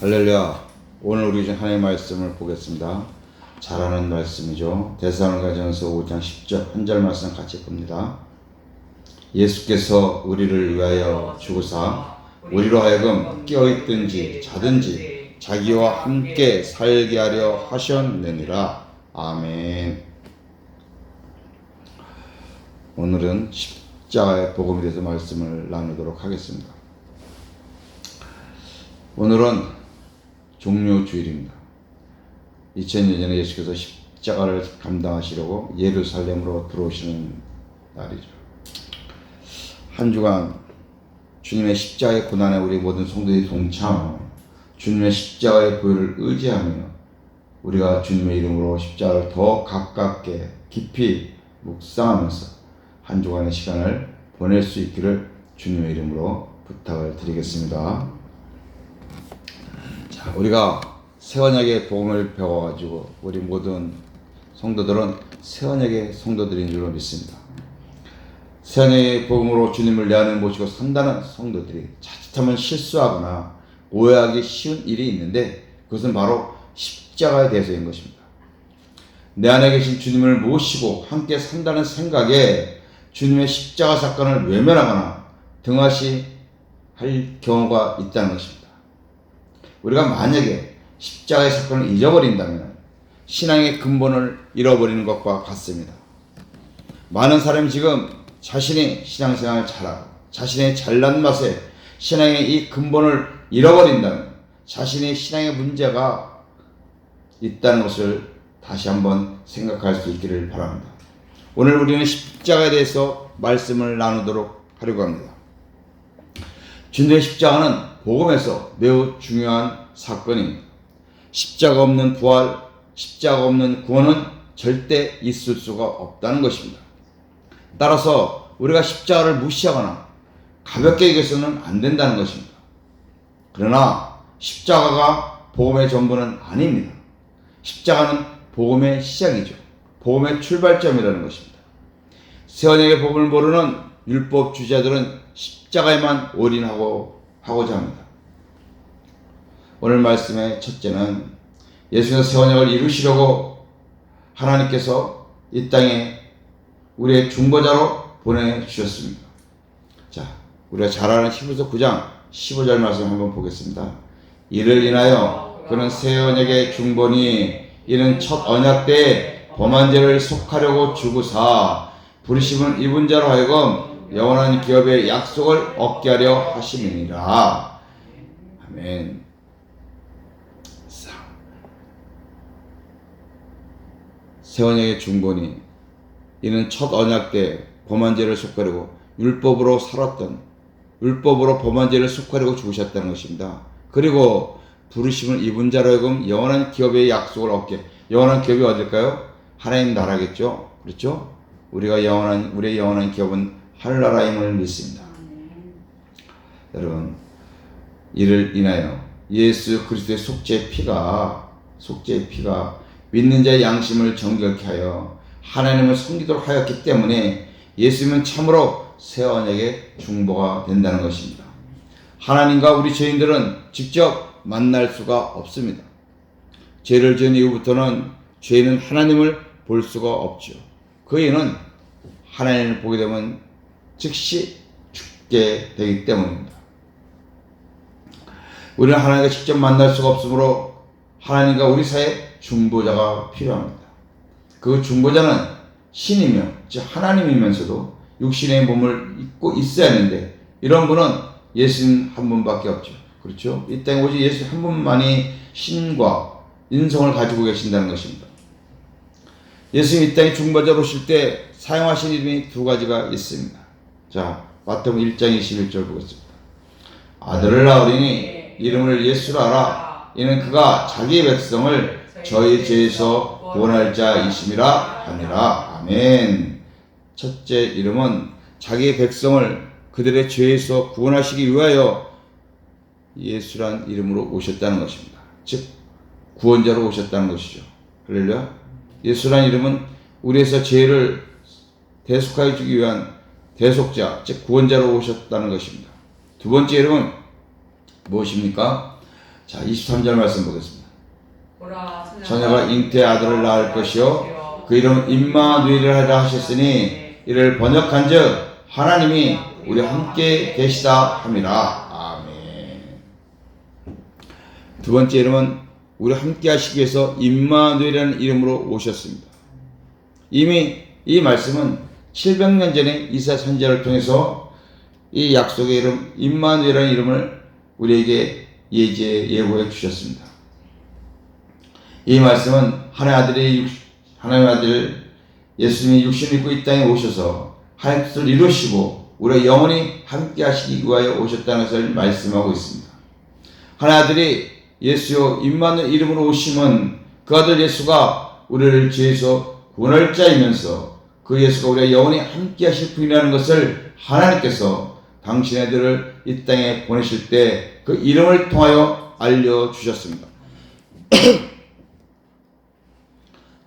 할렐루야. 오늘 우리 중 하나님의 말씀을 보겠습니다. 잘 아는 말씀이죠. 데살로니가전서 5장 10절 한 절 말씀 같이 봅니다. 예수께서 우리를 위하여 죽으사 우리로 하여금 깨어있든지 자든지 자기와 함께 살게 하려 하셨느니라. 아멘. 오늘은 십자가의 복음에 대해서 말씀을 나누도록 하겠습니다. 오늘은 종료주일입니다. 2000년전에 예수께서 십자가를 감당하시려고 예루살렘으로 들어오시는 날이죠. 한 주간 주님의 십자가의 고난에 우리 모든 성도들이 동참하며 주님의 십자가의 보혈을 의지하며 우리가 주님의 이름으로 십자가를 더 가깝게 깊이 묵상하면서 한 주간의 시간을 보낼 수 있기를 주님의 이름으로 부탁을 드리겠습니다. 자, 우리가 새 언약의 복음을 배워가지고 우리 모든 성도들은 새 언약의 성도들인 줄로 믿습니다. 새 언약의 복음으로 주님을 내 안에 모시고 산다는 성도들이 자칫하면 실수하거나 오해하기 쉬운 일이 있는데 그것은 바로 십자가에 대해서인 것입니다. 내 안에 계신 주님을 모시고 함께 산다는 생각에 주님의 십자가 사건을 외면하거나 등하시할 경우가 있다는 것입니다. 우리가 만약에 십자가의 사건을 잊어버린다면 신앙의 근본을 잃어버리는 것과 같습니다. 많은 사람이 지금 자신이 신앙생활을 잘하고 자신의 잘난 맛에 신앙의 이 근본을 잃어버린다면 자신의 신앙의 문제가 있다는 것을 다시 한번 생각할 수 있기를 바랍니다. 오늘 우리는 십자가에 대해서 말씀을 나누도록 하려고 합니다. 주님의 십자가는 복음에서 매우 중요한 사건입니다. 십자가 없는 부활, 십자가 없는 구원은 절대 있을 수가 없다는 것입니다. 따라서 우리가 십자가를 무시하거나 가볍게 여겨서는 안 된다는 것입니다. 그러나 십자가가 복음의 전부는 아닙니다. 십자가는 복음의 시작이죠. 복음의 출발점이라는 것입니다. 새 언약의 복음을 모르는 율법 주자들은 십자가에만 올인하고자 합니다. 오늘 말씀의 첫째는 예수께서 새 언약을 이루시려고 하나님께서 이 땅에 우리의 중보자로 보내주셨습니다. 자, 우리가 잘 아는 히브리서 9장 15절 말씀 한번 보겠습니다. 이를 인하여 그는 새 언약의 중보니 이는 첫 언약 때 범한 죄를 속하려고 죽으사 부르심을 입은 자로 하여금 영원한 기업의 약속을 얻게 하려 하심이니라. 아멘. 새 언약의 중보니 이는 첫 언약 때 범한 죄를 속하려고 율법으로 범한 죄를 속하려고 죽으셨다는 것입니다. 그리고 부르심을 입은 자로 하여금 영원한 기업의 약속을 얻게. 영원한 기업이 어딜까요? 하나님 나라겠죠. 그렇죠? 우리의 영원한 기업은 하늘나라임을 믿습니다. 여러분, 이를 인하여 예수 그리스도의 속죄의 피가 믿는 자의 양심을 정결케 하여 하나님을 섬기도록 하였기 때문에 예수님은 참으로 새 언약의 중보가 된다는 것입니다. 하나님과 우리 죄인들은 직접 만날 수가 없습니다. 죄를 지은 이후부터는 죄인은 하나님을 볼 수가 없죠. 그 이유는 하나님을 보게 되면 즉시 죽게 되기 때문입니다. 우리는 하나님과 직접 만날 수가 없으므로 하나님과 우리 사이에 중보자가 필요합니다. 그 중보자는 신이며 즉 하나님이면서도 육신의 몸을 입고 있어야 하는데 이런 분은 예수님 한 분밖에 없죠. 그렇죠? 이 땅에 오직 예수 한 분만이 신과 인성을 가지고 계신다는 것입니다. 예수님 이 땅에 중보자로 오실 때 사용하신 이름이 두 가지가 있습니다. 자, 마태복음 1장 21절 보겠습니다. 아들을 낳으리니 이름을 예수라 하라. 이는 그가 자기의 백성을 저희 죄에서 구원할 자이심이라 하니라. 아멘. 첫째 이름은 자기의 백성을 그들의 죄에서 구원하시기 위하여 예수란 이름으로 오셨다는 것입니다. 즉 구원자로 오셨다는 것이죠. 할렐루야. 예수란 이름은 우리에서 죄를 대속하여 주기 위한 대속자, 즉 구원자로 오셨다는 것입니다. 두 번째 이름은 무엇입니까? 자, 23절 말씀 보겠습니다. 보라, 처녀가 잉태의 아들을 낳을 것이요 그 이름은 임마누엘이라 하라 하셨으니 이를 번역한즉 하나님이 우리와 함께 계시다 함이라. 아멘. 두 번째 이름은 우리와 함께 하시기 위해서 임마누엘이라는 이름으로 오셨습니다. 이미 이 말씀은 700년 전에 이사야 선지자를 통해서 이 약속의 이름 임마누엘이라는 이름을 우리에게 예고해 주셨습니다. 이 말씀은 하나님의 아들 예수님이 육신을 입고 이 땅에 오셔서 하나님의 뜻을 이루시고 우리가 영원히 함께 하시기 위하여 오셨다는 것을 말씀하고 있습니다. 하나님의 아들이 예수요 임마누엘 이름으로 오심은 그 아들 예수가 우리를 죄에서 구원할 자이면서 그 예수가 우리가 영원히 함께 하실 분이라는 것을 하나님께서 당신의 아들을 이 땅에 보내실 때 그 이름을 통하여 알려주셨습니다.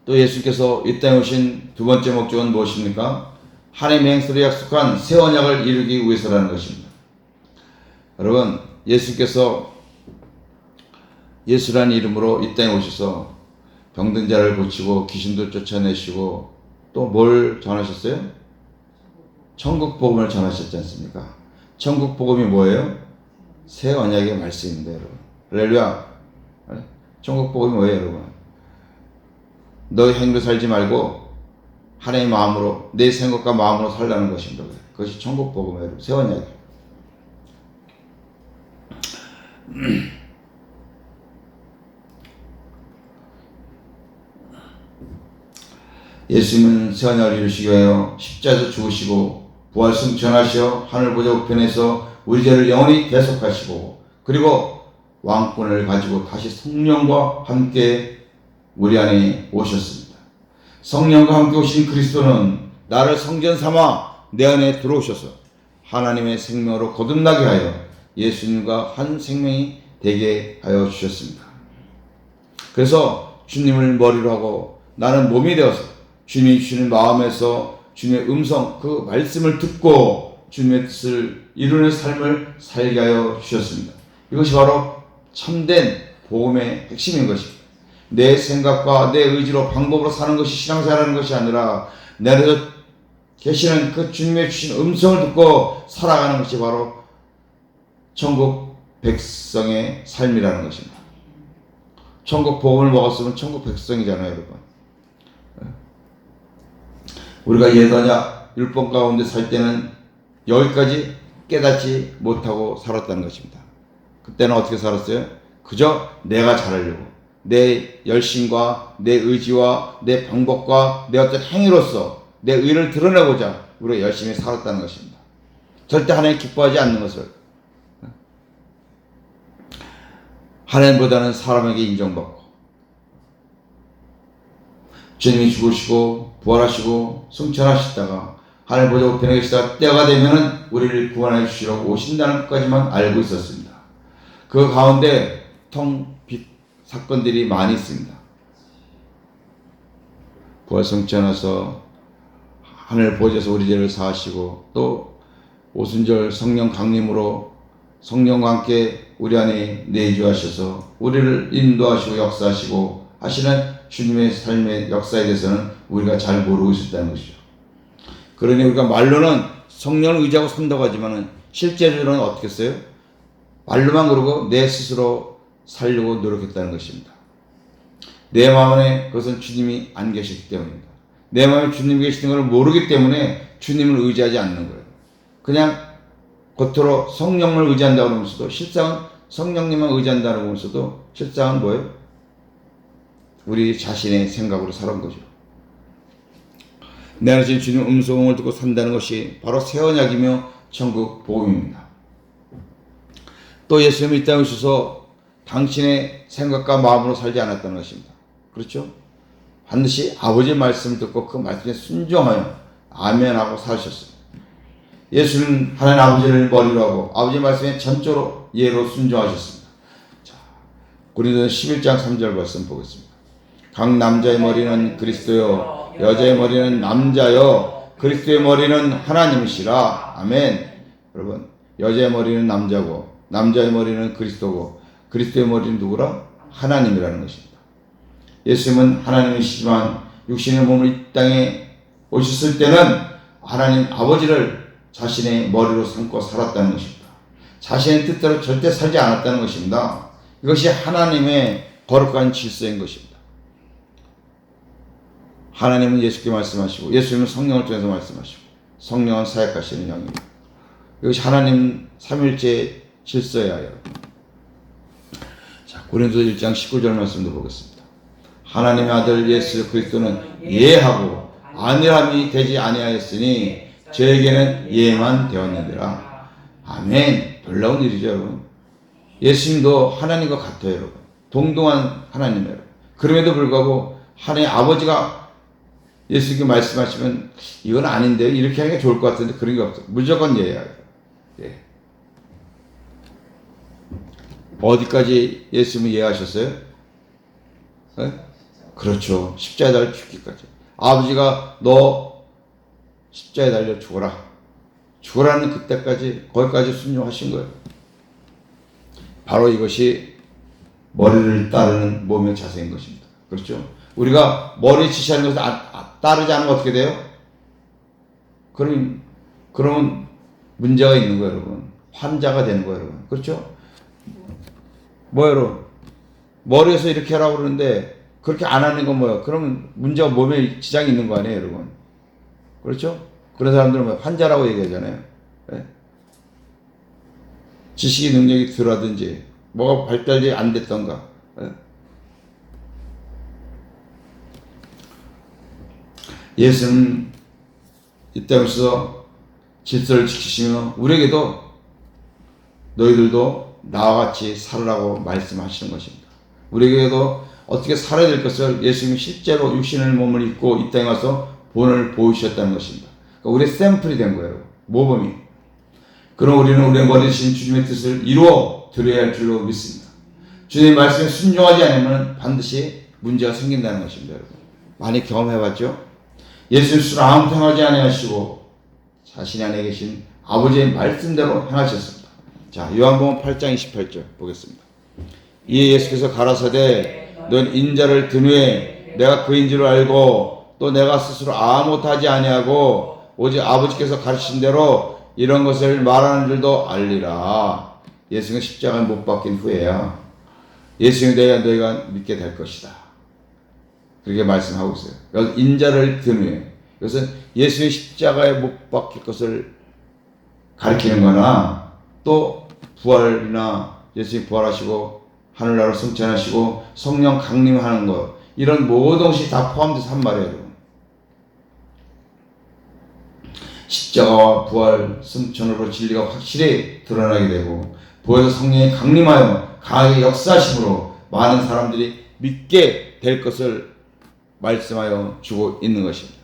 또 예수께서 이 땅에 오신 두 번째 목적은 무엇입니까? 하나님의 행세로 약속한 새 언약을 이루기 위해서라는 것입니다. 여러분, 예수께서 예수라는 이름으로 이 땅에 오셔서 병든 자를 고치고 귀신도 쫓아내시고 또 뭘 전하셨어요? 천국 복음을 전하셨지 않습니까? 천국 복음이 뭐예요? 새 언약의 말씀입니다, 여러분. 할렐루야. 천국 복음이 뭐예요, 여러분? 너의 행위로 살지 말고 하나님의 마음으로 내 생각과 마음으로 살라는 것입니다. 그것이 천국 복음이에요, 여러분. 새 언약이에요. 예수님은 새 언약을 이루시기 위하여 십자가에서 죽으시고 부활 승천하시어 하늘 보좌 우편에서 우리 죄를 영원히 대속하시고 그리고 왕권을 가지고 다시 성령과 함께 우리 안에 오셨습니다. 성령과 함께 오신 그리스도는 나를 성전 삼아 내 안에 들어오셔서 하나님의 생명으로 거듭나게 하여 예수님과 한 생명이 되게 하여 주셨습니다. 그래서 주님을 머리로 하고 나는 몸이 되어서 주님이 주시는 마음에서 주님의 음성 그 말씀을 듣고 주님의 뜻을 이루는 삶을 살게 하여 주셨습니다. 이것이 바로 참된 복음의 핵심인 것입니다. 내 생각과 내 의지로 방법으로 사는 것이 신앙생활하는 것이 아니라 내 안에서 계시는 그 주님의 주신 음성을 듣고 살아가는 것이 바로 천국 백성의 삶이라는 것입니다. 천국 복음을 먹었으면 천국 백성이잖아요, 여러분. 우리가 옛 언약 율법 가운데 살 때는 여기까지 깨닫지 못하고 살았다는 것입니다. 그때는 어떻게 살았어요? 그저 내가 잘하려고 내 열심과 내 의지와 내 방법과 내 어떤 행위로서 내 의를 드러내고자 우리가 열심히 살았다는 것입니다. 절대 하나님 기뻐하지 않는 것을 하나님보다는 사람에게 인정받고 주님이 죽으시고 부활하시고 승천하시다가 하늘 보좌 우편에 계시다가 때가 되면은 우리를 구원해 주시려고 오신다는 것까지만 알고 있었습니다. 그 가운데 텅빈 사건들이 많이 있습니다. 부활 승천하셔서 하늘 보좌에서 우리 죄를 사하시고 또 오순절 성령 강림으로 성령과 함께 우리 안에 내주하셔서 우리를 인도하시고 역사하시고 하시는 주님의 삶의 역사에 대해서는 우리가 잘 모르고 있었다는 것이죠. 그러니 우리가 말로는 성령을 의지하고 산다고 하지만 실제로는 어떻게 했어요? 말로만 그러고 내 스스로 살려고 노력했다는 것입니다. 내 마음에 그것은 주님이 안 계시기 때문입니다. 내 마음에 주님이 계시는 것을 모르기 때문에 주님을 의지하지 않는 거예요. 그냥 겉으로 성령을 의지한다고 하면서도 실상은 성령님만 의지한다고 하면서도 실상은 뭐예요? 우리 자신의 생각으로 살은 거죠. 내 안에 주님 음성을 듣고 산다는 것이 바로 새 언약이며 천국 복음입니다. 또 예수님이 이 땅에 오셔서 당신의 생각과 마음으로 살지 않았다는 것입니다. 그렇죠? 반드시 아버지의 말씀을 듣고 그 말씀에 순종하여 아멘하고 사셨습니다. 예수는 하나님 아버지를 머리로 하고 아버지의 말씀에 전적으로 예로 순종하셨습니다. 자, 고린도서 11장 3절 말씀 보겠습니다. 각 남자의 머리는 그리스도요 여자의 머리는 남자요 그리스도의 머리는 하나님이시라. 아멘. 여러분, 여자의 머리는 남자고 남자의 머리는 그리스도고 그리스도의 머리는 누구라? 하나님이라는 것입니다. 예수님은 하나님이시지만 육신의 몸을 이 땅에 오셨을 때는 하나님 아버지를 자신의 머리로 삼고 살았다는 것입니다. 자신의 뜻대로 절대 살지 않았다는 것입니다. 이것이 하나님의 거룩한 질서인 것입니다. 하나님은 예수께 말씀하시고 예수님은 성령을 통해서 말씀하시고 성령은 사역하시는 영입니다. 이것이 하나님 삼일째 질서야 여러분. 자, 고린도서 1장 19절 말씀도 보겠습니다. 하나님의 아들 예수 그리스도는 예하고 아니함이 되지 아니하였으니 저에게는 예만 되었느니라. 아멘. 놀라운 일이죠 여러분. 예수님도 하나님과 같아요 여러분. 동등한 하나님이에요. 그럼에도 불구하고 하나님 아버지가 예수님께 말씀하시면 이건 아닌데요. 이렇게 하는 게 좋을 것 같은데 그런 게 없어요. 무조건 예야. 예. 어디까지 예수님은 예하셨어요? 예? 그렇죠. 십자가에 달려 죽기까지. 아버지가 너 십자가에 달려 죽어라. 죽어라는 그때까지 거기까지 순종하신 거예요. 바로 이것이 머리를 따르는 몸의 자세인 것입니다. 그렇죠? 우리가 머리 지시하는 것을 따르지 않으면 어떻게 돼요? 그러면 문제가 있는 거예요, 여러분. 환자가 되는 거예요, 여러분. 그렇죠? 여러분? 머리에서 이렇게 하라고 그러는데 그렇게 안 하는 건 뭐예요? 그러면 문제가 몸에 지장이 있는 거 아니에요, 여러분? 그렇죠? 그런 사람들은 환자라고 얘기하잖아요. 네? 지식이 능력이 덜하든지 뭐가 발달이 안 됐던가. 네? 예수는 이 땅에서 질서를 지키시며 우리에게도 너희들도 나와 같이 살으라고 말씀하시는 것입니다. 우리에게도 어떻게 살아야 될 것을 예수님이 실제로 육신의 몸을 입고 이 땅에 와서 본을 보이셨다는 것입니다. 그러니까 우리의 샘플이 된 거예요. 모범이. 그럼 우리는 우리의 머리 대신 주님의 뜻을 이루어 드려야 할 줄로 믿습니다. 주님의 말씀에 순종하지 않으면 반드시 문제가 생긴다는 것입니다. 여러분. 많이 경험해봤죠? 예수님 스스로 아무것도 행하지 아니하시고 자신 안에 계신 아버지의 말씀대로 행하셨습니다. 자, 요한복음 8장 28절 보겠습니다. 이에 예수께서 가라사대 넌 인자를 든 후에 내가 그인 줄 알고 또 내가 스스로 아무것도 하지 아니하고 오직 아버지께서 가르치신 대로 이런 것을 말하는 줄도 알리라. 예수는 십자가에 못 박힌 후에야 예수님에 대해 너희가 믿게 될 것이다. 그렇게 말씀하고 있어요. 인자를 든 후에. 이것은 예수의 십자가에 못 박힐 것을 가리키는 거나 또 부활이나 예수님 부활하시고 하늘나라로 승천하시고 성령 강림하는 것 이런 모든 것이 다 포함돼서 한 말이에요. 십자가와 부활, 승천으로 진리가 확실히 드러나게 되고 보혜사 성령이 강림하여 강하게 역사하심으로 많은 사람들이 믿게 될 것을 말씀하여 주고 있는 것입니다.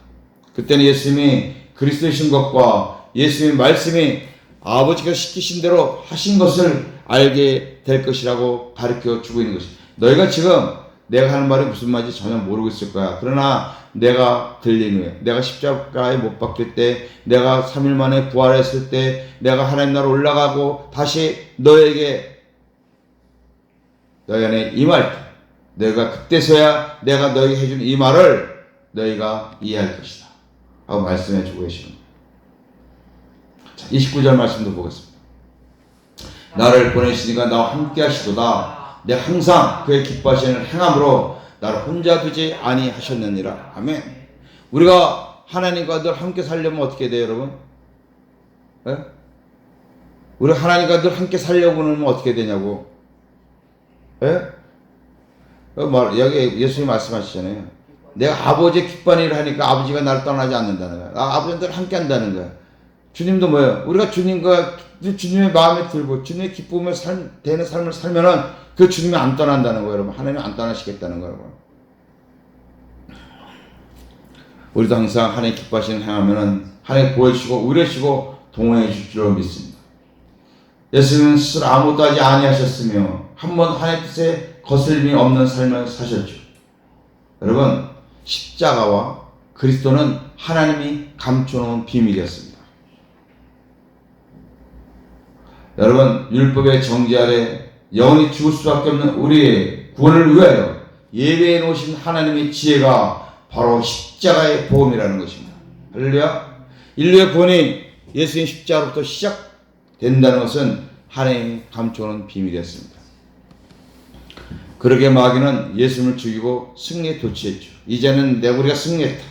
그때는 예수님이 그리스도이신 것과 예수님의 말씀이 아버지가 시키신 대로 하신 것을 알게 될 것이라고 가르쳐 주고 있는 것입니다. 너희가 지금 내가 하는 말이 무슨 말인지 전혀 모르고 있을 거야. 그러나 내가 들린 후에 내가 십자가에 못 박힐 때 내가 3일 만에 부활했을 때 내가 하나님 나라로 올라가고 다시 너에게 너희 안에 임할 때 너희가 그때서야 내가 너희에게 해준 이 말을 너희가 이해할 것이다 하고 말씀해 주고 계시는 거예요. 자, 29절 말씀도 보겠습니다. 나를 보내시니가 나와 함께 하시도다. 내가 항상 그의 기뻐하시는 행함으로 나를 혼자 두지 아니하셨느니라. 아멘. 우리가 하나님과 늘 함께 살려면 어떻게 돼요, 여러분? 예? 우리 하나님과 늘 함께 살려고 하면 어떻게 되냐고. 예? 여기 예수님 말씀하시잖아요. 내가 아버지의 기뻐하는 일을 하니까 아버지가 나를 떠나지 않는다는 거야. 아버지는 늘 함께 한다는 거야. 주님도 뭐예요? 우리가 주님과 주님의 마음에 들고 주님의 기쁨을 되는 삶을 살면은 그 주님이 안 떠난다는 거예요, 여러분. 하나님이 안 떠나시겠다는 거예요, 여러분. 우리도 항상 하나님 기뻐하시는 행하면은 하나님 보여주시고 우려주시고 동행해 주실 줄 믿습니다. 예수님은 스스로 아무것도 하지 아니하셨으며 한 번 하나님 뜻에 거슬림이 없는 삶을 사셨죠. 여러분, 십자가와 그리스도는 하나님이 감춰놓은 비밀이었습니다. 여러분, 율법의 정죄 아래 영원히 죽을 수밖에 없는 우리의 구원을 위하여 예배해 놓으신 하나님의 지혜가 바로 십자가의 복음이라는 것입니다. 할렐루야. 인류의 구원이 예수님 십자가로부터 시작된다는 것은 하나님이 감춰놓은 비밀이었습니다. 그러게 마귀는 예수님을 죽이고 승리에 도취했죠. 이제는 우리가 승리했다.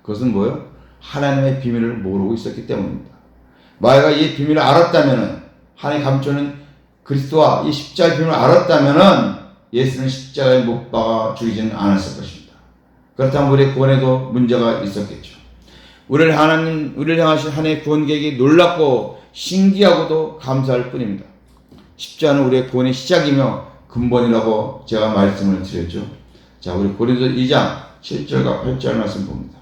그것은 뭐예요? 하나님의 비밀을 모르고 있었기 때문입니다. 마귀가 이 비밀을 알았다면, 하나님이 감춰놓은 그리스도와 이 십자가의 비밀을 알았다면 예수는 십자가에 못 박아 죽이지는 않았을 것입니다. 그렇다면 우리의 구원에도 문제가 있었겠죠. 우리를 향하신 하나님의 구원 계획이 놀랍고 신기하고도 감사할 뿐입니다. 십자가는 우리의 구원의 시작이며 근본이라고 제가 말씀을 드렸죠. 자, 우리 고린도 2장 7절과 8절 말씀 봅니다.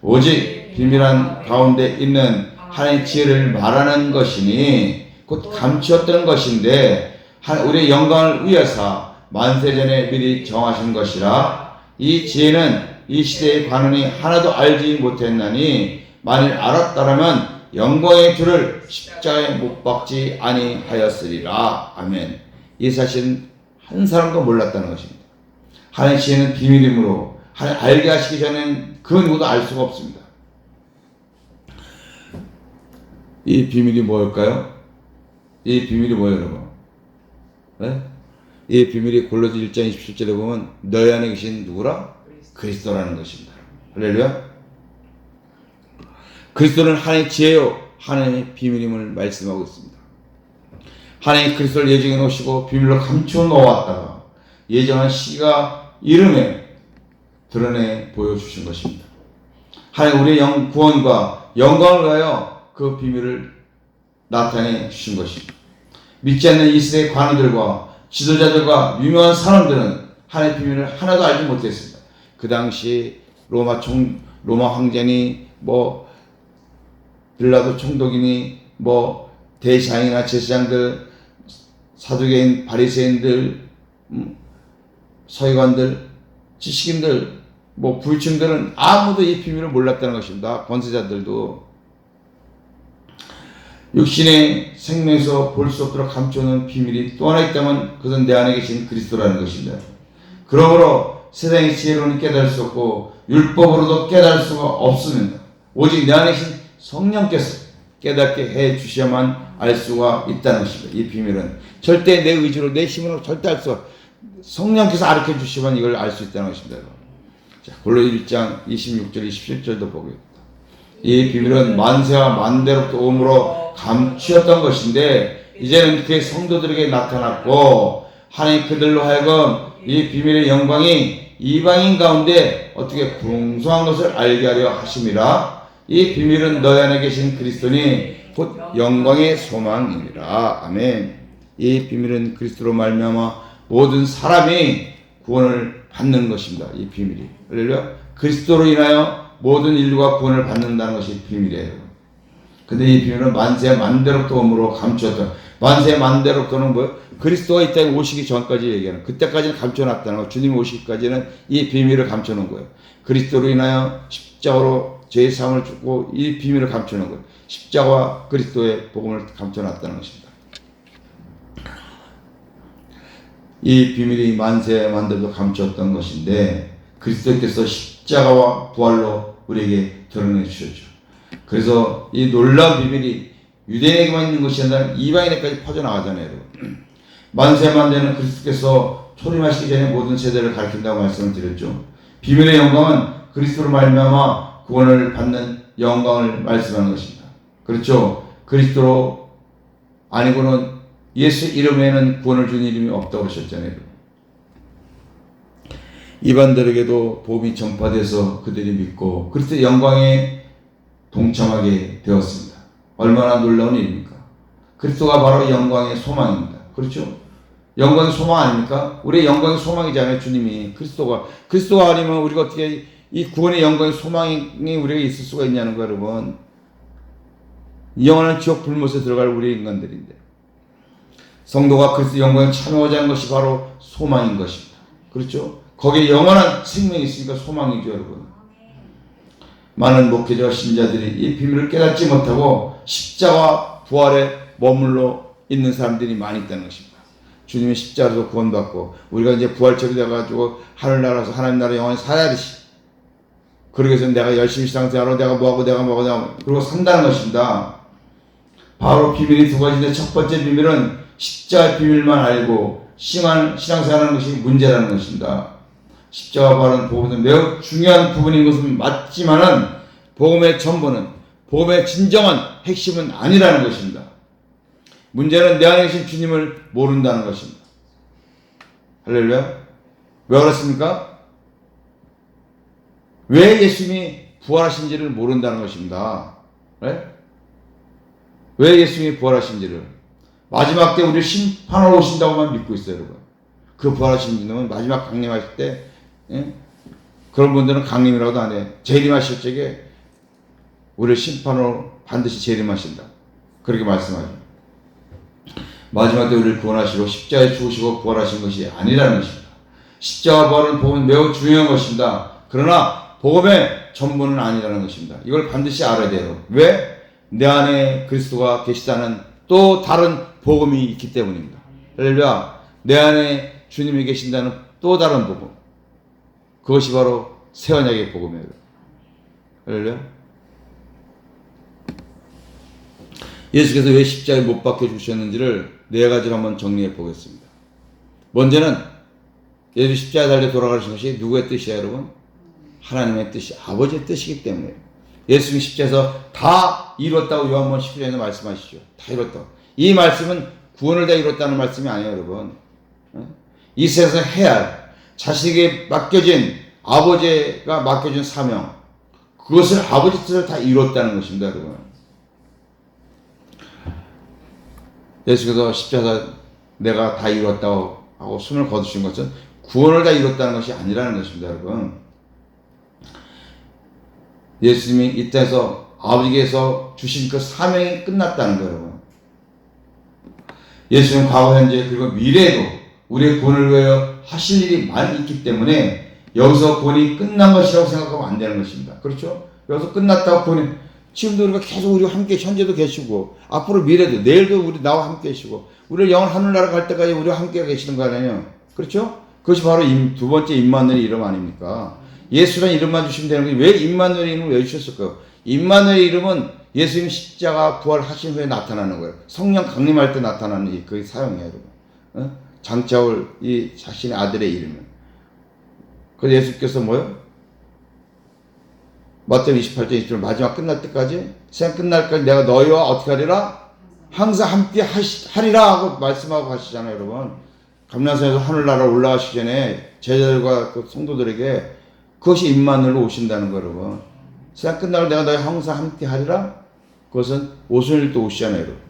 오직 비밀한 가운데 있는 하나님의 지혜를 말하는 것이니 곧 감추었던 것인데 우리의 영광을 위해서 만세전에 미리 정하신 것이라. 이 지혜는 이 시대의 관원이 하나도 알지 못했나니 만일 알았더라면 영광의 주를 십자가에 못 박지 아니하였으리라. 아멘. 이 사실은 한 사람도 몰랐다는 것입니다. 하나님의 지혜는 비밀이므로 하나님 알게 하시기 전에는 그 누구도 알 수가 없습니다. 이 비밀이 뭘까요? 이 비밀이 뭐예요, 여러분? 네? 이 비밀이 골로새 1장 27절에 보면 너희 안에 계신 누구라? 그리스도라는 것입니다. 할렐루야. 그리스도는 하나님의 지혜요 하나님의 비밀임을 말씀하고 있습니다. 하나님이 그리스도를 예정해 놓으시고 비밀로 감추어 놓았다가 예정한 시기가 이름에 드러내 보여주신 것입니다. 하나님 우리의 구원과 영광을 위하여 그 비밀을 나타내 주신 것입니다. 믿지 않는 이 시대의 관원들과 지도자들과 유명한 사람들은 하나님의 비밀을 하나도 알지 못했습니다. 그 당시 로마 황제니 빌라도 총독이니 대장이나 제사장들, 사두개인, 바리새인들, 서기관들, 지식인들, 부유층들은 아무도 이 비밀을 몰랐다는 것입니다. 권세자들도 육신의 생명에서 볼 수 없도록 감춰놓은 비밀이 또 하나 있다면 그것은 내 안에 계신 그리스도라는 것입니다. 그러므로 세상의 지혜로는 깨달을 수 없고 율법으로도 깨달을 수가 없습니다. 오직 내 안에 계신 성령께서 깨닫게 해 주셔야만 알 수가 있다는 것입니다. 이 비밀은 절대 내 의지로 내 힘으로 절대 알 수 없어요. 성령께서 가르쳐 주시면 이걸 알 수 있다는 것입니다. 자, 골로새 1장 26절 27절도 보겠습니다. 이 비밀은 만세와 만대로부터 오므로 감추었던 것인데 이제는 그의 성도들에게 나타났고 하나님 그들로 하여금 이 비밀의 영광이 이방인 가운데 어떻게 풍성한 것을 알게 하려 하심이라. 이 비밀은 너희 안에 계신 그리스도니 곧 영광의 소망이니라. 아멘. 이 비밀은 그리스도로 말미암아 모든 사람이 구원을 받는 것입니다. 이 비밀이. 할렐루야. 그리스도로 인하여 모든 인류가 구원을 받는다는 것이 비밀이에요. 근데 이 비밀은 만세 만대로부터 오므로 감추었다. 만세 만대로부터는 뭐예요? 그리스도가 이 땅에 오시기 전까지 얘기하는, 그때까지는 감춰놨다는 거. 주님이 오시기까지는 이 비밀을 감춰놓은 거예요. 그리스도로 인하여 십자가로 죄의 사함을 주고 이 비밀을 감춰놓은 거예요. 십자가와 그리스도의 복음을 감춰놨다는 것입니다. 이 비밀이 만세 만대로 감추었던 것인데 그리스도께서 십자가와 부활로 우리에게 드러내 주셨죠. 그래서 이 놀라운 비밀이 유대인에게만 있는 것이 아니라 이방인에까지 퍼져나가잖아요. 여러분. 만세 만대는 그리스도께서 초림하시기 전에 모든 세대를 가리킨다고 말씀을 드렸죠. 비밀의 영광은 그리스도로 말미암아 구원을 받는 영광을 말씀하는 것입니다. 그렇죠. 그리스도로 아니고는 예수 이름에는 구원을 주는 이름이 없다고 하셨잖아요. 이방들에게도 복음이 전파돼서 그들이 믿고 그리스도의 영광에 동참하게 되었습니다. 얼마나 놀라운 일입니까? 그리스도가 바로 영광의 소망입니다. 그렇죠? 영광의 소망 아닙니까? 우리의 영광의 소망이잖아요. 주님이 그리스도가 아니면 우리가 어떻게 이 구원의 영광의 소망이 우리에게 있을 수가 있냐는 거 여러분. 영원한 지옥 불못에 들어갈 우리 인간들인데 성도가 그리스도 영광에 참여하지 않는 것이 바로 소망인 것입니다. 그렇죠? 거기에 영원한 생명이 있으니까 소망이죠, 여러분. 많은 목회자와 신자들이 이 비밀을 깨닫지 못하고 십자가와 부활에 머물러 있는 사람들이 많이 있다는 것입니다. 주님의 십자가로 구원받고 우리가 이제 부활체로 돼가지고 하늘나라에서 하나님 나라 영원히 살아야 되시. 그러기 위해서 내가 열심히 신앙생활하고 내가 뭐하고 그리고 산다는 것입니다. 바로 비밀이 두 가지인데 첫 번째 비밀은 십자가의 비밀만 알고 신앙생활하는 것이 문제라는 것입니다. 십자가 바른 복음은 매우 중요한 부분인 것은 맞지만은 복음의 전부는 복음의 진정한 핵심은 아니라는 것입니다. 문제는 내 안에 계신 주님을 모른다는 것입니다. 할렐루야. 왜 그렇습니까? 왜 예수님이 부활하신지를 모른다는 것입니다. 네? 왜 예수님이 부활하신지를 마지막 때 우리를 심판하러 오신다고만 믿고 있어요, 여러분. 그 부활하신 분은 마지막 강림하실 때 그런 분들은 강림이라고도 안 해. 재림하실 적에 우리를 심판으로 반드시 재림하신다. 그렇게 말씀하죠. 마지막 때 우리를 구원하시고 십자가에 죽으시고 부활하신 것이 아니라는 것입니다. 십자가 부활은 복음은 매우 중요한 것입니다. 그러나 복음의 전부는 아니라는 것입니다. 이걸 반드시 알아야 돼요. 왜? 내 안에 그리스도가 계시다는 또 다른 복음이 있기 때문입니다. 할렐루야. 내 안에 주님이 계신다는 또 다른 복음. 그것이 바로 새 언약의 복음이에요. 할렐루야. 예수께서 왜 십자가에 못 박혀 주셨는지를 네 가지로 한번 정리해 보겠습니다. 먼저는 예수 십자가에 달려 돌아가신 것이 누구의 뜻이에요, 여러분? 하나님의 뜻이, 아버지의 뜻이기 때문에 예수님 십자가에서 다 이뤘다고 요한복음 19장에서 말씀하시죠. 다 이뤘다. 이 말씀은 구원을 다 이뤘다는 말씀이 아니에요, 여러분. 이 세상에서 해야 할 자식에게 맡겨진 아버지가 맡겨준 사명, 그것을 아버지 뜻을 다 이뤘다는 것입니다, 여러분. 예수께서 십자가 내가 다 이뤘다고 하고 숨을 거두신 것은 구원을 다 이뤘다는 것이 아니라는 것입니다, 여러분. 예수님이 이 땅에서 아버지께서 주신 그 사명이 끝났다는 거예요, 여러분. 예수님은 과거, 현재, 그리고 미래에도 우리의 구원을 위하여 하실 일이 많이 있기 때문에 여기서 구원이 끝난 것이라고 생각하면 안 되는 것입니다. 그렇죠? 여기서 끝났다고 구원이, 지금도 우리가 계속 우리와 함께 현재도 계시고 앞으로 미래도 내일도 우리 나와 함께 계시고 우리를 영원 하늘나라 갈 때까지 우리와 함께 계시는 거 아니에요? 그렇죠? 그것이 바로 두 번째 임마누엘 이름 아닙니까? 예수라는 이름만 주시면 되는 거지 왜 임마누엘 이름을 왜 주셨을까요? 임마누엘 이름은 예수님 십자가 부활하신 후에 나타나는 거예요. 성령 강림할 때 나타나는 그 사용이에요, 여러분. 장차올 이 자신의 아들의 이름은. 그래서 예수께서 뭐요? 마태복음 28장 20절 마지막 끝날 때까지 세상 끝날 때까지 내가 너희와 어떻게 하리라? 항상 함께 하리라 하고 말씀하고 가시잖아요, 여러분. 감람산에서 하늘나라 올라가시기 전에 제자들과 그 성도들에게 그것이 임마누엘로 오신다는 거예요, 여러분. 세상 끝나고 내가 너희 항상 함께 하리라? 그것은 오순일 때 오시잖아요, 여러분.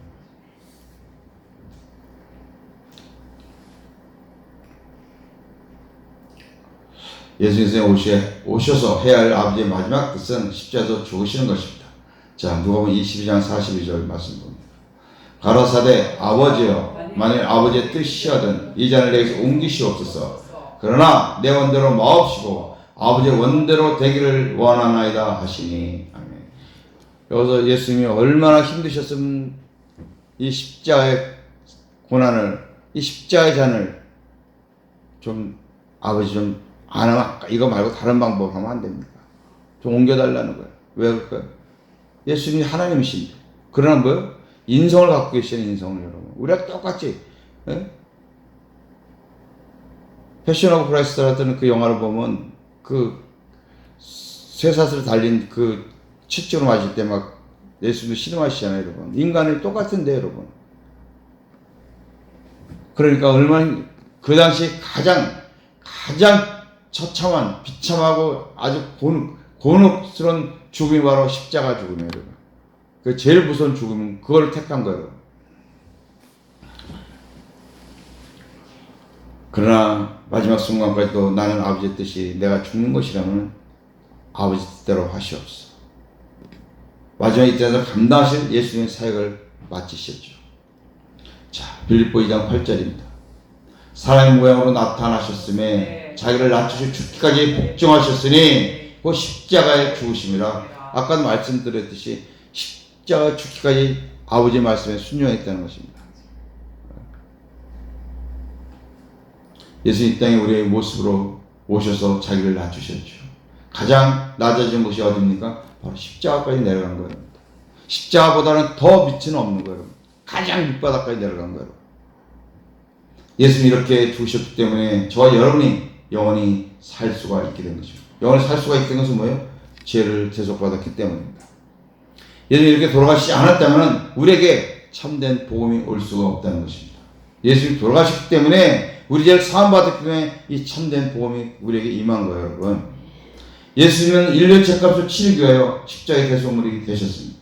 예수님이 오셔서 해야 할 아버지의 마지막 뜻은 십자가에서 죽으시는 것입니다. 자, 누가복음 22장 42절 말씀 봅니다. 가라사대 아버지여, 만일 아버지의 뜻이하든 이 잔을 내게서 옮기시옵소서. 그러나 내 원대로 마옵시고 아버지의 원대로 되기를 원하나이다 하시니. 아멘. 여기서 예수님이 얼마나 힘드셨으면 이 십자가의 고난을, 이 십자가의 잔을 좀 아버지 좀 안 하면 이거 말고 다른 방법 하면 안 됩니까? 좀 옮겨달라는 거예요. 왜 그럴까요? 예수님이 하나님이신데. 그러나 뭐요? 인성을 갖고 계시는 인성을 여러분. 우리가 똑같이, 예? 패션 오브 크라이스트라는 그 영화를 보면 그 쇠사슬 달린 그 칫주로 마실 때 막 예수님도 신음하시잖아요, 여러분. 인간이 똑같은데, 여러분. 그러니까 얼마나 그 당시 가장 처참한, 비참하고 아주 곤혹스러운 죽음이 바로 십자가 죽음이에요, 여러분. 그 제일 무서운 죽음은 그걸 택한 거예요. 그러나 마지막 순간까지도 나는 아버지의 뜻이 내가 죽는 것이라면 아버지 뜻대로 하시옵소서. 마지막 이때에서 감당하실 예수님의 사역을 마치셨죠. 자, 빌립보 2장 8절입니다. 사람의 모양으로 나타나셨음에 자기를 낮추시고 죽기까지 복종하셨으니 그 십자가에 죽으심이라. 아까 말씀드렸듯이 십자가 죽기까지 아버지의 말씀에 순종했다는 것입니다. 예수님 이 땅에 우리의 모습으로 오셔서 자기를 낮추셨죠. 가장 낮아진 곳이 어디입니까? 바로 십자가까지 내려간 거예요. 십자가보다는 더 밑은 없는 거예요. 가장 밑바닥까지 내려간 거예요. 예수님이 이렇게 죽으셨기 때문에 저와 여러분이 영원히 살 수가 있게 된 것입니다. 영원히 살 수가 있게 된 것은 뭐예요? 죄를 대속받았기 때문입니다. 예수님이 이렇게 돌아가시지 않았다면 우리에게 참된 복음이 올 수가 없다는 것입니다. 예수님이 돌아가셨기 때문에 우리 죄를 사함받았기 때문에 이 참된 복음이 우리에게 임한 거예요, 여러분. 예수님은 인류의 죄값을 치르기 위하여 십자가의 대속물이 되셨습니다.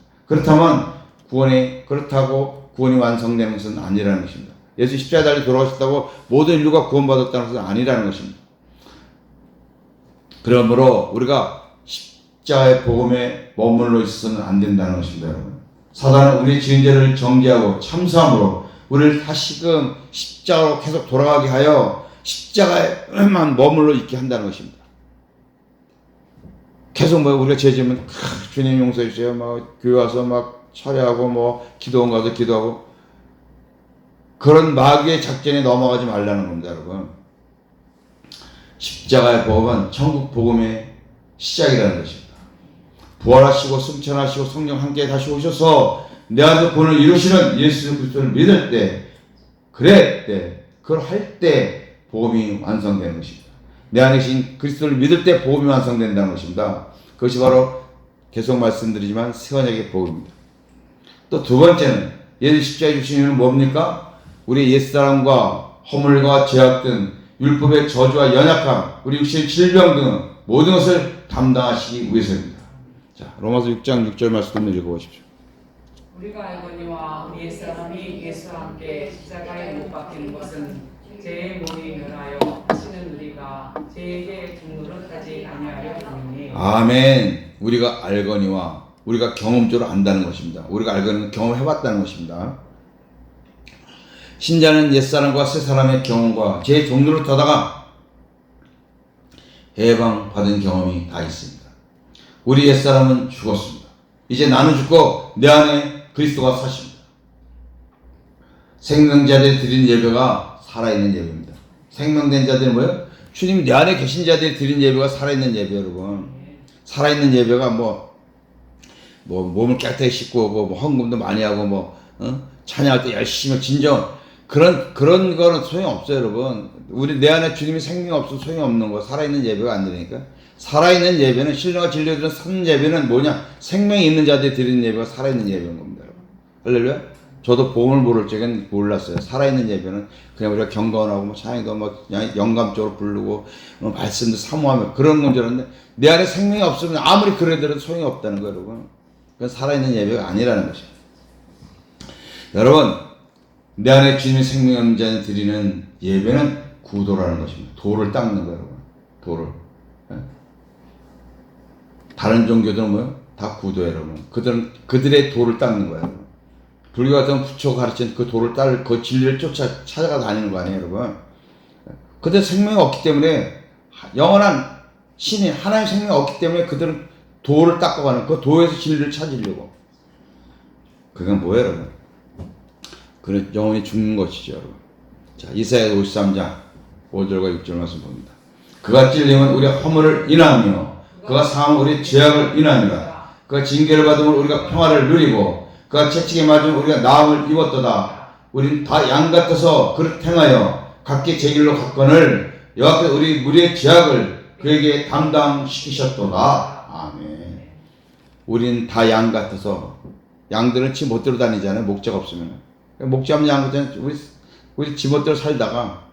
그렇다고 구원이 완성되는 것은 아니라는 것입니다. 예수 십자가에 달려 돌아가셨다고 모든 인류가 구원받았다는 것은 아니라는 것입니다. 그러므로 우리가 십자가의 복음에 머물러 있어서는 안 된다는 것입니다, 여러분. 사단은 우리의 지은 죄를 정죄하고 참사함으로 우리를 다시금 십자가로 계속 돌아가게 하여 십자가에만 머물러 있게 한다는 것입니다. 계속 우리가 죄 지으면 주님 용서해 주세요. 막 교회 와서 막 철회하고 기도원 가서 기도하고 그런 마귀의 작전에 넘어가지 말라는 겁니다, 여러분. 십자가의 복음은 천국 복음의 시작이라는 것입니다. 부활하시고 승천하시고 성령 함께 다시 오셔서 내 안에서 본을 이루시는 예수 그리스도를 믿을 때, 그걸 할 때 복음이 완성되는 것입니다. 내 안에 계신 그리스도를 믿을 때 복음이 완성된다는 것입니다. 그것이 바로 계속 말씀드리지만 새 언약의 복음입니다. 또 두 번째는 예수 십자가에 주신 이유는 뭡니까? 우리 옛사람과 허물과 죄악 등 율법의 저주와 연약함, 우리 육신의 질병 등 모든 것을 담당하시기 위해서입니다. 자, 로마서 6장 6절 말씀 좀 읽어보십시오. 우리가 알거니와 우리 옛사람이 예수와 함께 십자가에 못 박히는 것은 죄의 몰이 면하여 다시는 우리가 죄에게 중노릇하지 아니하려 함이니. 아멘. 우리가 알거니와 우리가 경험적으로 안다는 것입니다. 우리가 알거니는 경험해봤다는 것입니다. 신자는 옛사람과 새사람의 경험과 죄의 종노릇하다가 해방받은 경험이 다 있습니다. 우리 옛사람은 죽었습니다. 이제 나는 죽고 내 안에 그리스도가 사십니다. 생명자들이 드린 예배가 살아있는 예배입니다. 생명된 자들은 뭐예요? 주님 내 안에 계신 자들이 드린 예배가 살아있는 예배, 여러분. 살아있는 예배가 몸을 깨끗하게 씻고 오고 헌금도 많이 하고 찬양할 때 열심히 진정 그런 거는 소용없어요, 여러분. 내 안에 주님이 생명이 없어서 소용이 없는 거. 살아있는 예배가 안 되니까. 살아있는 예배는, 신령과 진리에 들은 산 예배는 뭐냐? 생명이 있는 자들이 드리는 예배가 살아있는 예배인 겁니다, 여러분. 할렐루야? 저도 복음을 모를 적엔 몰랐어요. 살아있는 예배는 그냥 우리가 경건하고 찬양도 영감적으로 부르고 말씀도 사모하며 그런 건 줄 알았는데 내 안에 생명이 없으면 아무리 그래도 소용이 없다는 거예요, 여러분. 그건 살아있는 예배가 아니라는 것이에요. 여러분, 내 안에 주님의 생명 없는 자는 드리는 예배는 구도라는 것입니다. 도를 닦는 거예요, 여러분. 도를. 다른 종교들은 뭐예요? 다 구도예요, 여러분. 그들의 도를 닦는 거예요, 여러분. 불교 같은 부처가 가르친 그 도를 따를 그 진리를 찾아가 다니는 거 아니에요, 여러분. 그들 생명이 없기 때문에 영원한 신이 하나님의 생명이 없기 때문에 그들은 도를 닦아가는 그 도에서 진리를 찾으려고. 그건 뭐예요, 여러분? 그는 영원히 죽는 것이죠, 여러분. 자, 이사야 53장 5절과 6절 말씀 봅니다. 그가 찔림은 우리의 허물을 인하며 그가 상함은 우리의 죄악을 인하니라. 그가 징계를 받으면 우리가 평화를 누리고 그가 채찍에 맞으면 우리가 나음을 입었도다. 우린 다 양 같아서 그릇 행하여 각기 제 길로 갔거늘 여호와께서 우리 무리의 죄악을 그에게 담당시키셨도다. 아멘. 우린 다 양 같아서, 양들은 지 멋대로 다니잖아요, 목자가 없으면. 목자 없는 양들은 우리 지 멋대로 살다가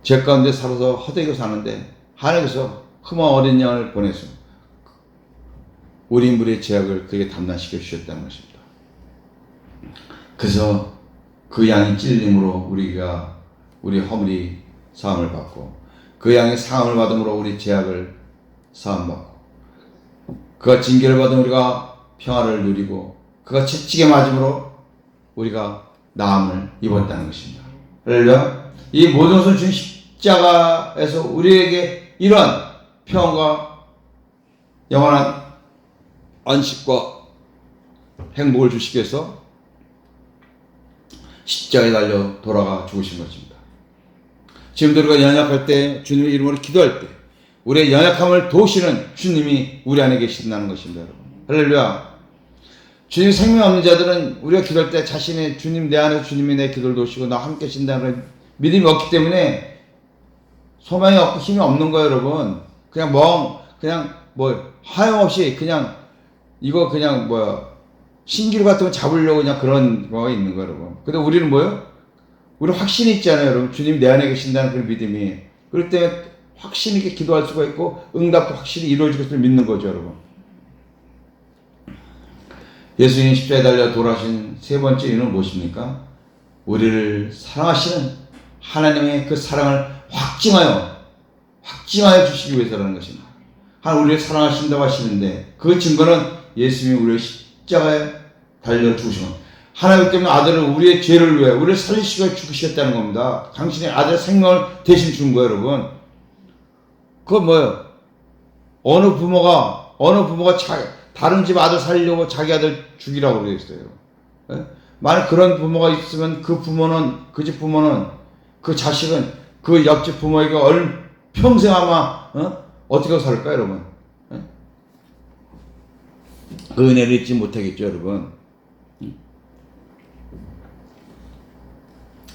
죄 가운데 살아서 허되게 사는데 하나님께서 흠한 어린 양을 보내서 우리 무리의 죄악을 그에게 담당시켜 주셨다는 것입니다. 그래서 그 양이 찔림으로 우리 허물이 사함을 받고 그 양의 사함을 받음으로 우리 죄악을 사함받고 그가 징계를 받은 우리가 평화를 누리고 그가 채찍에 맞음으로 우리가 나음을 입었다는 것입니다. 할렐루야. 이 모든 것을 주신 십자가에서 우리에게 이런 평안과 영원한 안식과 행복을 주시기 위해서 십자가에 달려 돌아가 죽으신 것입니다. 지금도 우리가 연약할 때, 주님의 이름으로 기도할 때, 우리의 연약함을 도우시는 주님이 우리 안에 계신다는 것입니다, 여러분. 할렐루야. 주님 생명 없는 자들은 우리가 기도할 때 자신의 주님 내 안에서 주님이 내 기도를 도우시고 나와 함께 하신다는 믿음이 없기 때문에 소망이 없고 힘이 없는 거예요, 여러분. 그냥 하염없이 그냥 이거 그냥 신기루 같은 거 잡으려고 그냥 그런 거가 있는 거예요, 여러분. 근데 우리는 뭐예요? 우리 확신이 있잖아요, 여러분. 주님이 내 안에 계신다는 그런 믿음이. 그럴 때 확신 있게 기도할 수가 있고 응답도 확실히 이루어질 것을 믿는 거죠, 여러분. 예수님 십자가에 달려 돌아가신 세 번째 이유는 무엇입니까? 우리를 사랑하시는 하나님의 그 사랑을 확증하여 주시기 위해서라는 것입니다. 하나님 우리를 사랑하신다고 하시는데 그 증거는 예수님이 우리를 십자가에 달려 죽으신 것. 하나님 때문에 아들을 우리의 죄를 위해 우리를 살리시기 위해 죽으셨다는 겁니다. 당신의 아들 생명을 대신 준 거예요, 여러분. 그건 뭐예요? 어느 부모가 다른 집 아들 살리려고 자기 아들 죽이라고 그랬어요. 예? 만약 그런 부모가 있으면 그 집 부모는 그 자식은 그 옆집 부모에게 평생 아마 어떻게 살을까요, 여러분? 예? 그 은혜를 잊지 못하겠죠, 여러분.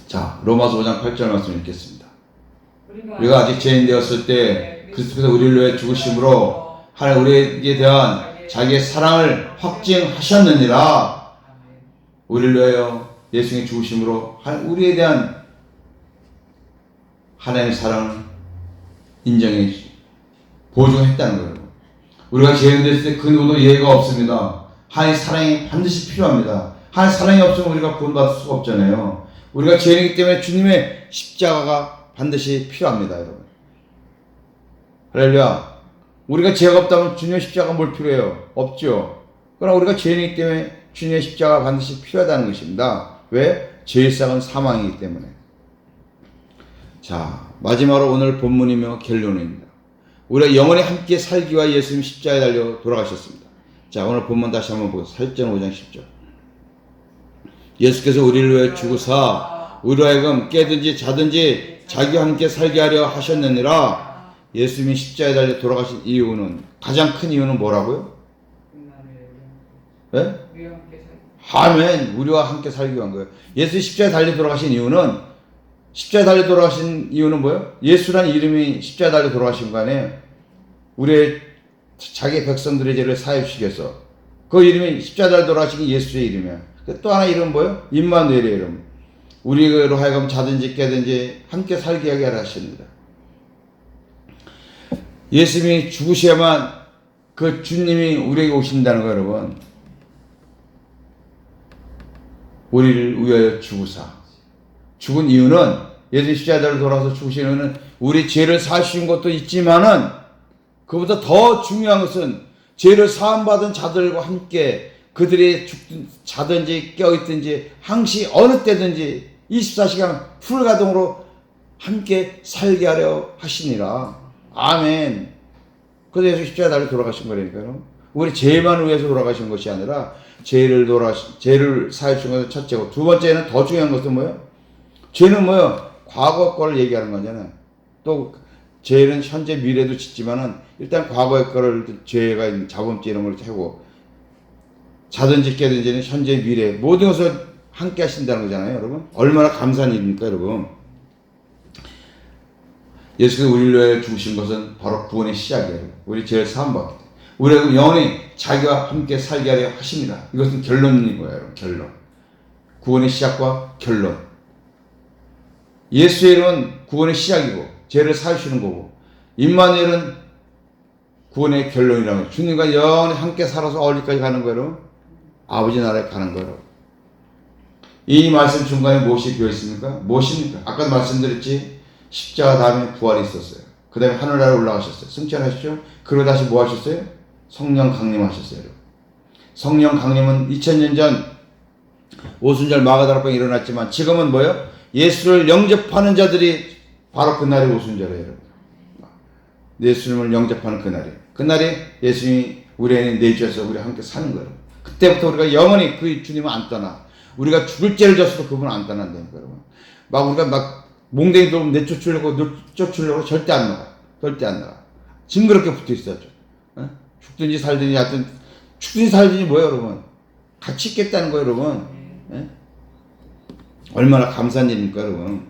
자, 로마서 5장 8절 말씀 읽겠습니다. 우리가 아직 죄인 되었을 때 그리스도께서 우리를 위해 죽으심으로 하나님 우리에게 대한 자기의 사랑을 확증하셨느니라. 우리를 위하여 예수님이 죽으심으로 우리에 대한 하나님의 사랑을 인정해 보증했다는 거예요. 우리가 죄인 됐을 때 그 누구도 예외가 없습니다. 하나님의 사랑이 반드시 필요합니다. 하나님의 사랑이 없으면 우리가 구원받을 수가 없잖아요. 우리가 죄인이기 때문에 주님의 십자가가 반드시 필요합니다, 여러분. 할렐루야. 우리가 죄가 없다면 주님의 십자가가 뭘 필요해요? 없죠. 그러나 우리가 죄인이기 때문에 주님의 십자가가 반드시 필요하다는 것입니다. 왜? 죄일상은 사망이기 때문에. 자, 마지막으로 오늘 본문이며 결론입니다. 우리가 영원히 함께 살기 위해 예수님 십자가에 달려 돌아가셨습니다. 자, 오늘 본문 다시 한번 보겠습니다. 8장 5장 10절. 예수께서 우리를 위해 죽으사 우리로 하여금 깨든지 자든지 자기와 함께 살게 하려 하셨느니라. 예수님이 십자가에 달려 돌아가신 이유는, 가장 큰 이유는 뭐라고요? 네? 아멘. 우리와 함께 살기 위한 거예요. 예수님이 십자가에 달려 돌아가신 이유는 뭐예요? 예수라는 이름이 십자가에 달려 돌아가신 거 아니에요? 우리의 자기 백성들의 죄를 사해 주시기 위해서. 그 이름이 십자가에 달려 돌아가신 게 예수의 이름이야. 또 하나 이름은 뭐예요? 임마누엘의 이름. 우리로 하여금 자든지 깨든지 함께 살게 하게 하십니다. 예수님이 죽으셔야만 그 주님이 우리에게 오신다는 거예요, 여러분. 우리를 위하여 죽으사. 죽은 이유는, 예수님 십자가에 돌아서 죽으신 이유는 우리 죄를 사하신 것도 있지만은 그보다 더 중요한 것은 죄를 사함받은 자들과 함께 그들이 자든지 깨어있든지 항시 어느 때든지 24시간 풀가동으로 함께 살게 하려 하시니라. 아멘. 그래서 예수 십자가에 달려 돌아가신 거라니까요. 우리 죄만을 위해서 돌아가신 것이 아니라 죄를 사해 주신 것은 첫째고, 두 번째는 더 중요한 것은 뭐예요? 죄는 뭐예요? 과거 거를 얘기하는 거잖아요. 또 죄는 현재 미래도 짓지만은 일단 과거의 거를 죄가 있는 자범죄 이런 걸 하고, 자든지 깨든지는 현재 미래 모든 것을 함께 하신다는 거잖아요, 여러분. 얼마나 감사한 일입니까, 여러분. 예수께서 우리를 위해 죽으신 것은 바로 구원의 시작이에요. 우리 죄를 사함받기 때문에 우리가 영원히 자기와 함께 살게 하려 하십니다. 이것은 결론인 거예요, 여러분. 결론. 구원의 시작과 결론. 예수의 이름은 구원의 시작이고 죄를 사주시는 거고, 임마누엘은 구원의 결론이라고 해요. 주님과 영원히 함께 살아서 어디까지 가는 거예요? 아버지 나라에 가는 거예요. 이 말씀 중간에 무엇이 비어있습니까? 무엇입니까? 아까 말씀드렸지, 십자가 다음에 부활이 있었어요. 그 다음에 하늘나라에 올라가셨어요. 승천하셨죠? 그러고 다시 뭐 하셨어요? 성령 강림하셨어요. 성령 강림은 2000년 전 오순절 마가다락방에 일어났지만 지금은 뭐예요? 예수를 영접하는 자들이 바로 그날이 오순절이에요. 예수님을 영접하는 그날이에요. 그날이 예수님이 우리 안에 내주셔서 우리와 함께 사는 거예요. 그때부터 우리가 영원히 그 주님은 안 떠나. 우리가 죽을 죄를 졌어도 그분은 안 떠난다는 거예요. 우리가 몽댕이도 내쫓으려고 절대 안 나가. 절대 안 나가. 징그럽게 붙어 있어야죠. 어? 죽든지 살든지 하여튼 죽든지 살든지 뭐예요, 여러분? 같이 있겠다는 거예요, 여러분. 예? 얼마나 감사한 일입니까, 여러분?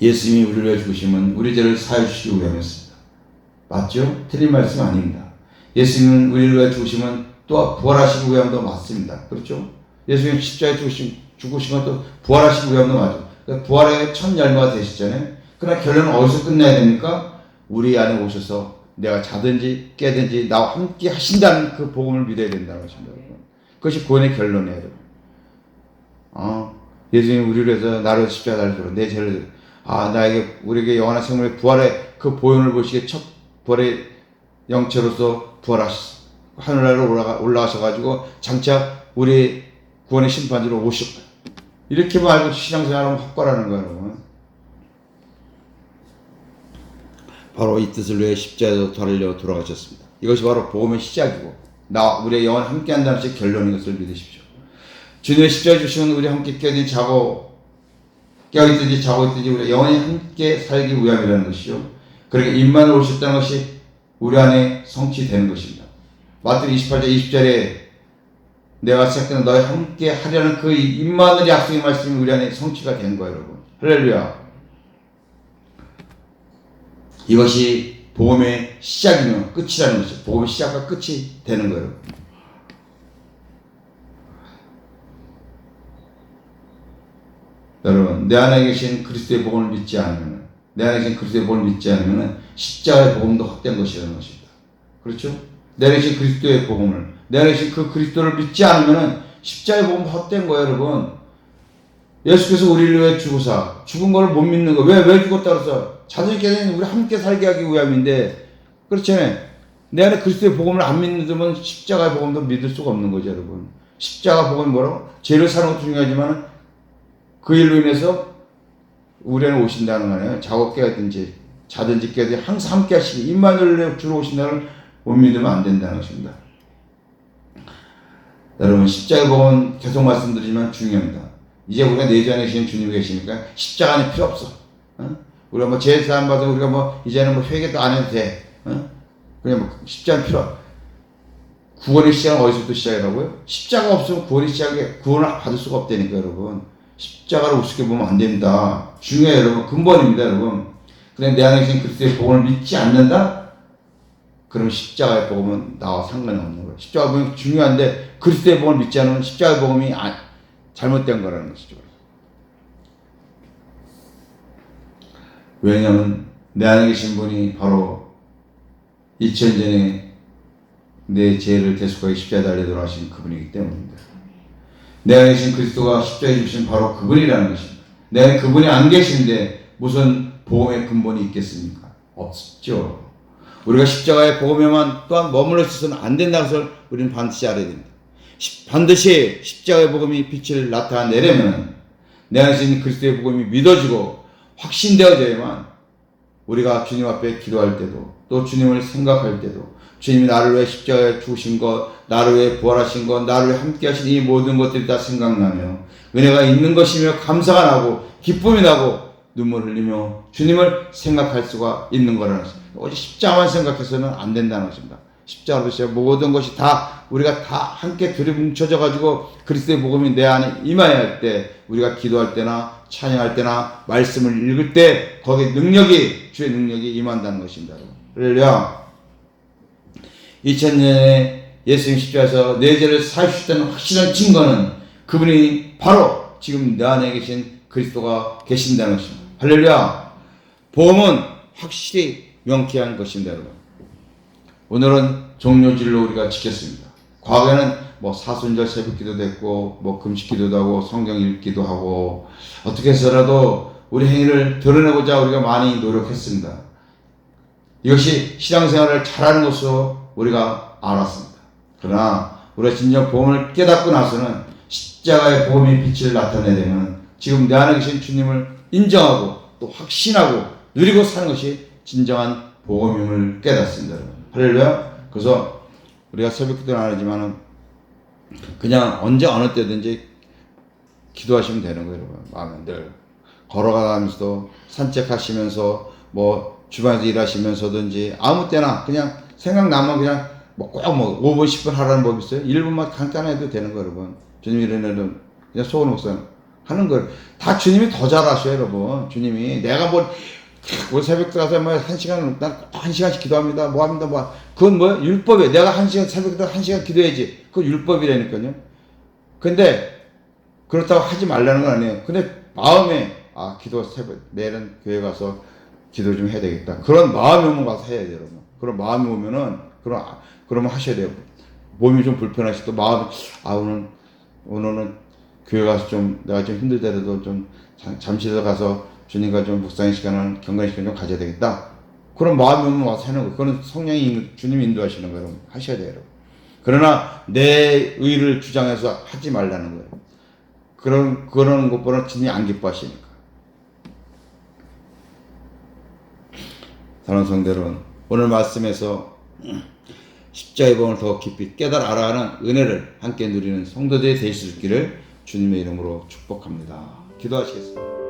예수님이 우리를 위해 죽으시면 우리 죄를 사해 주시기 위함이었습니다. 맞죠? 틀린 말씀 아닙니다. 예수님은 우리를 위해 죽으시면 또 부활하시기 위함도 맞습니다. 그렇죠? 예수님 십자가에 죽으신 것도 부활하시기 위함도 맞죠. 그러니까 부활의 첫 열매가 되시잖아요. 그러나 결론은 어디서 끝내야 됩니까? 우리 안에 오셔서 내가 자든지 깨든지 나와 함께 하신다는 그 복음을 믿어야 된다는 것입니다. 그것이 구원의 결론이에요. 예수님이 우리를 위해서 나를 십자가에 달리시고 내 죄를 나에게 우리에게 영원한 생명의 부활의 그 보혈을 보시기에 첫 부활의 영체로서 부활하셨어. 하늘나라로 올라가셔가지고 장차 우리 구원의 심판자로 오실 거예요. 이렇게만 알고 신앙생활하면 확고라는 거예요, 여러분. 바로 이 뜻을 위해 십자가에서 달려 돌아가셨습니다. 이것이 바로 복음의 시작이고 우리의 영원 함께 한다는 것이 결론인 것을 믿으십시오. 주님의 십자가에 주시면 우리 함께 깨어있든지 우리 영원히 함께 살기 위함이라는 것이죠. 그러니까 임만으로 오셨다는 것이 우리 안에 성취되는 것입니다. 마태복음 28장 20절에 내가 시작되는 너희 함께 하려는 그 임만의 약속의 말씀이 우리 안에 성취가 된 거예요, 여러분. 할렐루야. 이것이 복음의 시작이며 끝이라는 것이죠. 복음의 시작과 끝이 되는 거예요. 여러분, 내 안에 계신 그리스도의 복음을 믿지 않으면, 십자가의 복음도 헛된 것이라는 것입니다. 그렇죠? 내 안에 계신 그리스도의 복음을, 내 안에 계신 그 그리스도를 믿지 않으면 십자가의 복음 헛된 거예요, 여러분. 예수께서 우리를 위해 죽으사, 죽은 걸 못 믿는 거. 왜 죽었다 그래서? 자존있게 우리 함께 살게 하기 위함인데, 그렇잖아요. 내 안에 그리스도의 복음을 안 믿는 십자가의 복음도 믿을 수가 없는 거죠, 여러분. 십자가 복음이 뭐라고? 죄를 사는 것도 중요하지만, 그 일로 인해서 우리 안에 오신다는 거예요. 자고 깨든지 자든지 깨든지 항상 함께 하시기, 임마누엘 주로 오신다는 걸 못 믿으면 안 된다는 것입니다. 여러분, 십자가의 복음은 계속 말씀드리지만 중요합니다. 이제 우리가 내주 안에 계신 주님이 계시니까 십자가는 필요 없어. 우리가 뭐 제사함 받아 우리가 뭐 이제는 뭐 회개도 안 해도 돼. 그냥 뭐 십자가는 필요 없어. 구원의 시작은 어디서부터 시작이라고요? 십자가 없으면 구원을 받을 수가 없다니까, 여러분. 십자가를 우습게 보면 안 됩니다. 중요해요, 여러분. 근본입니다, 여러분. 그런데 내 안에 계신 그리스도의 복음을 믿지 않는다? 그럼 십자가의 복음은 나와 상관이 없는 거예요. 십자가 복음이 중요한데 그리스도의 복음을 믿지 않으면 십자가의 복음이 잘못된 거라는 것이죠. 왜냐하면 내 안에 계신 분이 바로 2000년에 내 죄를 대속하기 십자가에 달려 돌아가신 그분이기 때문입니다. 내 안에 계신 그리스도가 십자가에 주신 바로 그분이라는 것입니다. 내 안에 그분이 안 계신데 무슨 복음의 근본이 있겠습니까? 없죠. 우리가 십자가의 복음에만 또한 머물러 있어서는 안 된다는 것을 우리는 반드시 알아야 됩니다. 반드시 십자가의 복음이 빛을 나타내려면 내 안에 있는 그리스도의 복음이 믿어지고 확신되어져야만 우리가 주님 앞에 기도할 때도 또 주님을 생각할 때도 주님이 나를 위해 십자가에 죽으신 것, 나를 위해 부활하신 것, 나를 위해 함께 하신 이 모든 것들이 다 생각나며 은혜가 있는 것이며 감사가 나고 기쁨이 나고 눈물 흘리며 주님을 생각할 수가 있는 거라는 것입니다. 오직 십자가만 생각해서는 안 된다는 것입니다. 십자가로 시작 모든 것이 다 우리가 다 함께 들이뭉쳐져 가지고 그리스도의 복음이 내 안에 임하여야 할 때 우리가 기도할 때나 찬양할 때나 말씀을 읽을 때 거기에 주의 능력이 임한다는 것입니다. 할렐루야. 2000년에 예수님 십자가에서 내 죄를 사하셨다는 확실한 증거는 그분이 바로 지금 내 안에 계신 그리스도가 계신다는 것입니다. 할렐루야. 복음은 확실히 명쾌한 것입니다, 여러분. 오늘은 종료질로 우리가 지켰습니다. 과거에는 뭐 사순절 새벽기도도 했고 뭐 금식기도도 하고 성경 읽기도 하고 어떻게 해서라도 우리 행위를 드러내고자 우리가 많이 노력했습니다. 이것이 신앙생활을 잘하는 것으로 우리가 알았습니다. 그러나 우리가 진정 복음을 깨닫고 나서는 십자가의 복음이 빛을 나타내려면 지금 내 안에 계신 주님을 인정하고 또 확신하고 누리고 사는 것이 진정한 복음임을 깨닫습니다. 할렐루야. 그래서 우리가 새벽기도는 안 하지만은 그냥 언제 어느 때든지 기도하시면 되는 거예요, 여러분. 마음에 늘 걸어가면서도 산책하시면서 뭐 주방에서 일하시면서든지 아무 때나 그냥 생각나면 그냥 꼭 5분 10분 하라는 법 있어요. 1분만 간단해도 되는 거예요, 여러분. 주님 이러면은 그냥 소원 목사 하는 거예요. 다 주님이 더 잘하셔요, 여러분. 주님이 내가 우리 새벽 들어가서 뭐 1시간, 난 1시간씩 기도합니다. 뭐 합니다, 뭐. 그건 뭐야? 율법이에요. 내가 1시간, 새벽에 1시간 기도해야지. 그건 율법이라니까요. 근데, 그렇다고 하지 말라는 건 아니에요. 근데 마음에, 기도 새벽, 내일은 교회 가서 기도 좀 해야 되겠다. 그런 마음이 오면 가서 해야 돼요, 여러분. 그런 마음이 오면은, 그러면 하셔야 돼요. 몸이 좀 불편하시도 마음이, 오늘은 교회 가서 좀, 내가 좀 힘들더라도 좀, 잠시라도 가서 주님과 좀 묵상의 시간을, 경건의 시간을 좀 가져야 되겠다. 그런 마음이 오면 와서 하는 거예요. 그건 성령이, 주님이 인도하시는 거예요, 여러분. 하셔야 돼요, 여러분. 그러나, 내 의를 주장해서 하지 말라는 거예요. 그러는 것보다 주님이 안 기뻐하시니까. 사랑하는 성도 여러분, 오늘 말씀에서 십자가의 복음을 더 깊이 깨달아 알아가는 은혜를 함께 누리는 성도들이 되실 수 있기를 주님의 이름으로 축복합니다. 기도하시겠습니다.